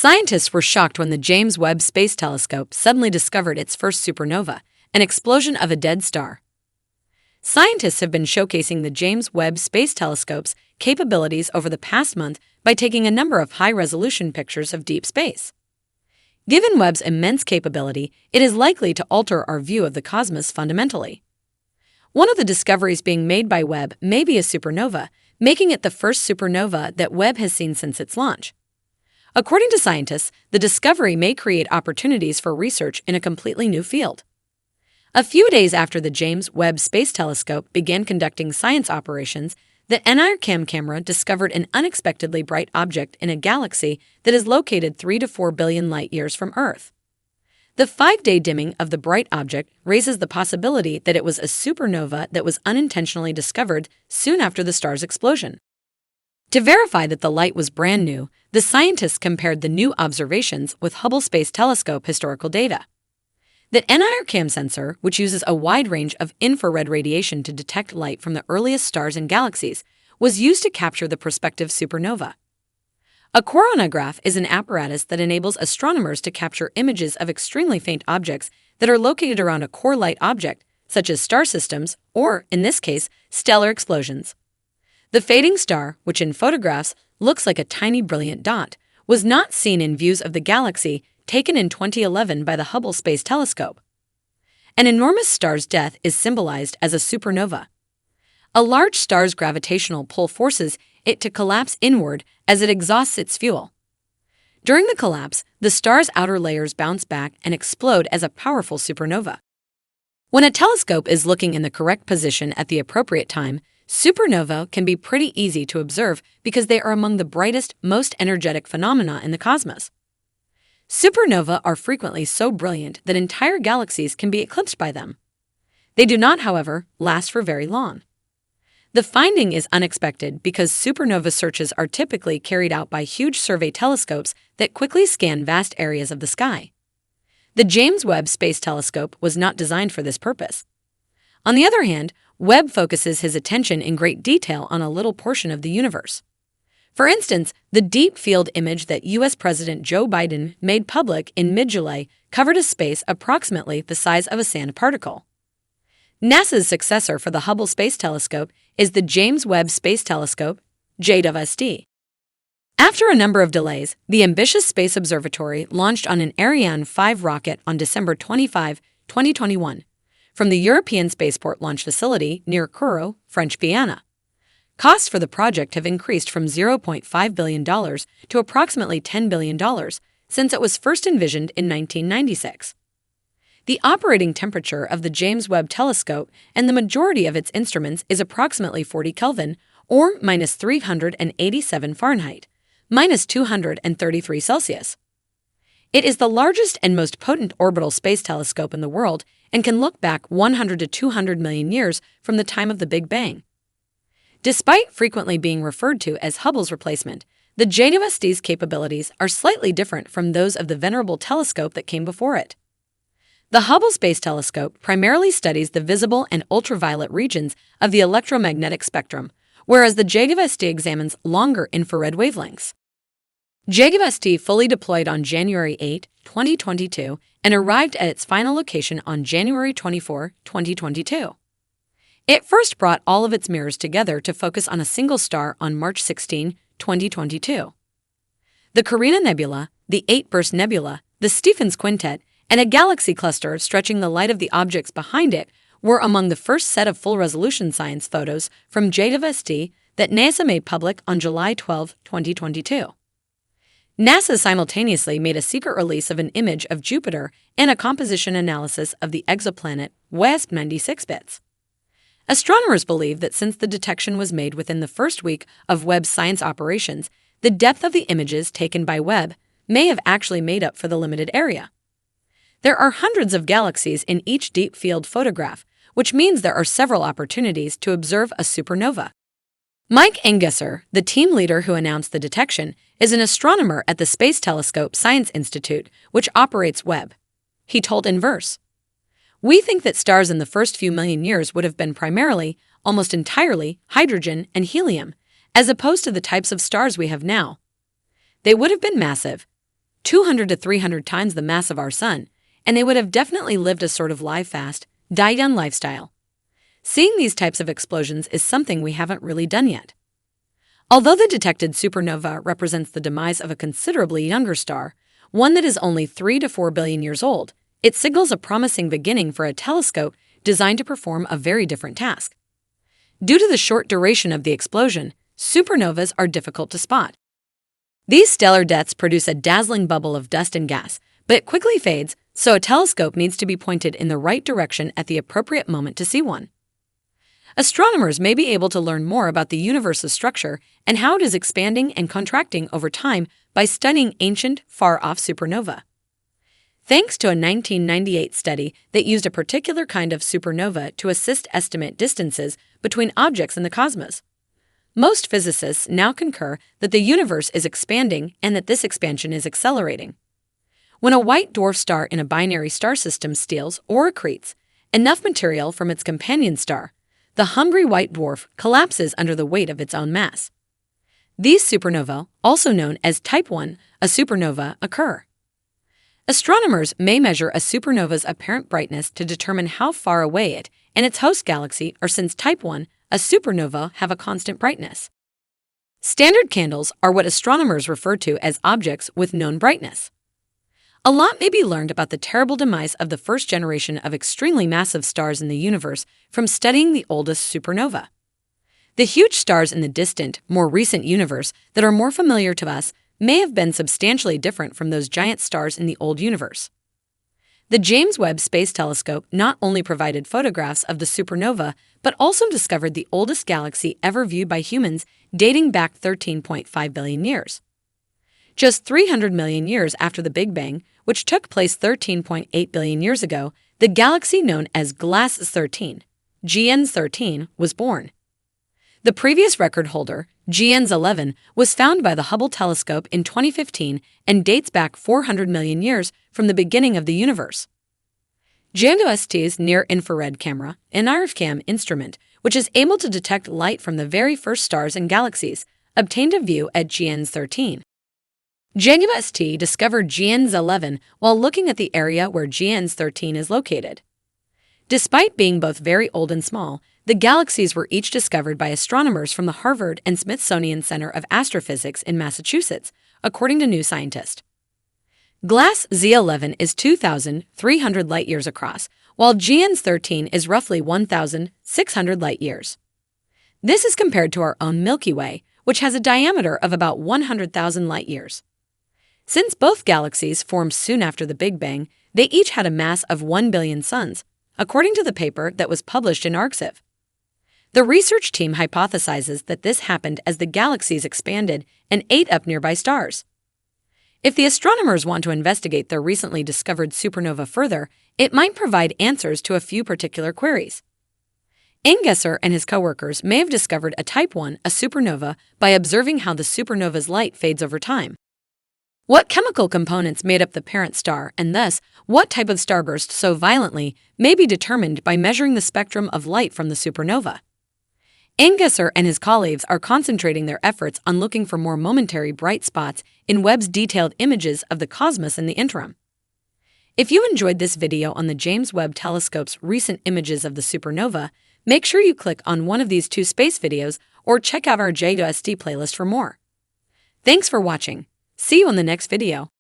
Scientists were shocked when the James Webb Space Telescope suddenly discovered its first supernova, an explosion of a dead star. Scientists have been showcasing the James Webb Space Telescope's capabilities over the past month by taking a number of high-resolution pictures of deep space. Given Webb's immense capability, it is likely to alter our view of the cosmos fundamentally. One of the discoveries being made by Webb may be a supernova, making it the first supernova that Webb has seen since its launch. According to scientists, the discovery may create opportunities for research in a completely new field. A few days after the James Webb Space Telescope began conducting science operations, the NIRCam camera discovered an unexpectedly bright object in a galaxy that is located 3 to 4 billion light-years from Earth. The 5-day dimming of the bright object raises the possibility that it was a supernova that was unintentionally discovered soon after the star's explosion. To verify that the light was brand new, the scientists compared the new observations with Hubble Space Telescope historical data. The NIRCam sensor, which uses a wide range of infrared radiation to detect light from the earliest stars and galaxies, was used to capture the prospective supernova. A coronagraph is an apparatus that enables astronomers to capture images of extremely faint objects that are located around a core light object, such as star systems or, in this case, stellar explosions. The fading star, which in photographs looks like a tiny brilliant dot, was not seen in views of the galaxy taken in 2011 by the Hubble Space Telescope. An enormous star's death is symbolized as a supernova. A large star's gravitational pull forces it to collapse inward as it exhausts its fuel. During the collapse, the star's outer layers bounce back and explode as a powerful supernova. When a telescope is looking in the correct position at the appropriate time, supernova can be pretty easy to observe because they are among the brightest, most energetic phenomena in the cosmos. Supernova are frequently so brilliant that entire galaxies can be eclipsed by them. They do not, however, last for very long. The finding is unexpected because supernova searches are typically carried out by huge survey telescopes that quickly scan vast areas of the sky. The James Webb Space Telescope was not designed for this purpose. On the other hand, Webb focuses his attention in great detail on a little portion of the universe. For instance, the deep field image that U.S. President Joe Biden made public in mid-July covered a space approximately the size of a sand particle. NASA's successor for the Hubble Space Telescope is the James Webb Space Telescope, JWST. After a number of delays, the ambitious space observatory launched on an Ariane 5 rocket on December 25, 2021, from the European Spaceport Launch Facility near Kourou, French Guiana. Costs for the project have increased from $0.5 billion to approximately $10 billion since it was first envisioned in 1996. The operating temperature of the James Webb Telescope and the majority of its instruments is approximately 40 Kelvin, or minus 387 Fahrenheit, minus 233 Celsius. It is the largest and most potent orbital space telescope in the world and can look back 100 to 200 million years from the time of the Big Bang. Despite frequently being referred to as Hubble's replacement, the JWST's capabilities are slightly different from those of the venerable telescope that came before it. The Hubble Space Telescope primarily studies the visible and ultraviolet regions of the electromagnetic spectrum, whereas the JWST examines longer infrared wavelengths. JWST fully deployed on January 8, 2022, and arrived at its final location on January 24, 2022. It first brought all of its mirrors together to focus on a single star on March 16, 2022. The Carina Nebula, the 8-burst nebula, the Stephens Quintet, and a galaxy cluster stretching the light of the objects behind it were among the first set of full-resolution science photos from JWST that NASA made public on July 12, 2022. NASA simultaneously made a secret release of an image of Jupiter and a composition analysis of the exoplanet WASP 96 bits. Astronomers believe that since the detection was made within the first week of Webb's science operations, the depth of the images taken by Webb may have actually made up for the limited area. There are hundreds of galaxies in each deep field photograph, which means there are several opportunities to observe a supernova. Mike Engesser, the team leader who announced the detection, is an astronomer at the Space Telescope Science Institute, which operates Webb. He told Inverse, "We think that stars in the first few million years would have been primarily, almost entirely, hydrogen and helium, as opposed to the types of stars we have now. They would have been massive, 200 to 300 times the mass of our Sun, and they would have definitely lived a sort of live fast, die young lifestyle. Seeing these types of explosions is something we haven't really done yet. Although the detected supernova represents the demise of a considerably younger star, one that is only 3 to 4 billion years old, it signals a promising beginning for a telescope designed to perform a very different task. Due to the short duration of the explosion, supernovas are difficult to spot. These stellar deaths produce a dazzling bubble of dust and gas, but it quickly fades, so a telescope needs to be pointed in the right direction at the appropriate moment to see one. Astronomers may be able to learn more about the universe's structure and how it is expanding and contracting over time by studying ancient, far-off supernova. Thanks to a 1998 study that used a particular kind of supernova to assist estimate distances between objects in the cosmos, most physicists now concur that the universe is expanding and that this expansion is accelerating. When a white dwarf star in a binary star system steals or accretes enough material from its companion star, the hungry white dwarf collapses under the weight of its own mass. These supernovae, also known as Type 1, a supernova, occur. Astronomers may measure a supernova's apparent brightness to determine how far away it and its host galaxy are, since Type 1, a supernova, have a constant brightness. Standard candles are what astronomers refer to as objects with known brightness. A lot may be learned about the terrible demise of the first generation of extremely massive stars in the universe from studying the oldest supernova. The huge stars in the distant, more recent universe that are more familiar to us may have been substantially different from those giant stars in the old universe. The James Webb Space Telescope not only provided photographs of the supernova, but also discovered the oldest galaxy ever viewed by humans, dating back 13.5 billion years. Just 300 million years after the Big Bang, which took place 13.8 billion years ago, the galaxy known as Glass 13, GN13, was born. The previous record holder, GN11, was found by the Hubble telescope in 2015 and dates back 400 million years from the beginning of the universe. JWST's near-infrared camera, an IRIFCam instrument, which is able to detect light from the very first stars and galaxies, obtained a view at GN13. JWST discovered GN11 while looking at the area where GN13 is located. Despite being both very old and small, the galaxies were each discovered by astronomers from the Harvard and Smithsonian Center of Astrophysics in Massachusetts, according to New Scientist. Glass Z11 is 2,300 light-years across, while GN13 is roughly 1,600 light-years. This is compared to our own Milky Way, which has a diameter of about 100,000 light-years. Since both galaxies formed soon after the Big Bang, they each had a mass of 1 billion suns, according to the paper that was published in ArXiv. The research team hypothesizes that this happened as the galaxies expanded and ate up nearby stars. If the astronomers want to investigate their recently discovered supernova further, it might provide answers to a few particular queries. Engesser and his coworkers may have discovered a Type 1, a supernova, by observing how the supernova's light fades over time. What chemical components made up the parent star, and thus what type of starburst so violently, may be determined by measuring the spectrum of light from the supernova. Engesser and his colleagues are concentrating their efforts on looking for more momentary bright spots in Webb's detailed images of the cosmos in the interim. If you enjoyed this video on the James Webb Telescope's recent images of the supernova, make sure you click on one of these 2 space videos or check out our JWST playlist for more. Thanks for watching. See you in the next video.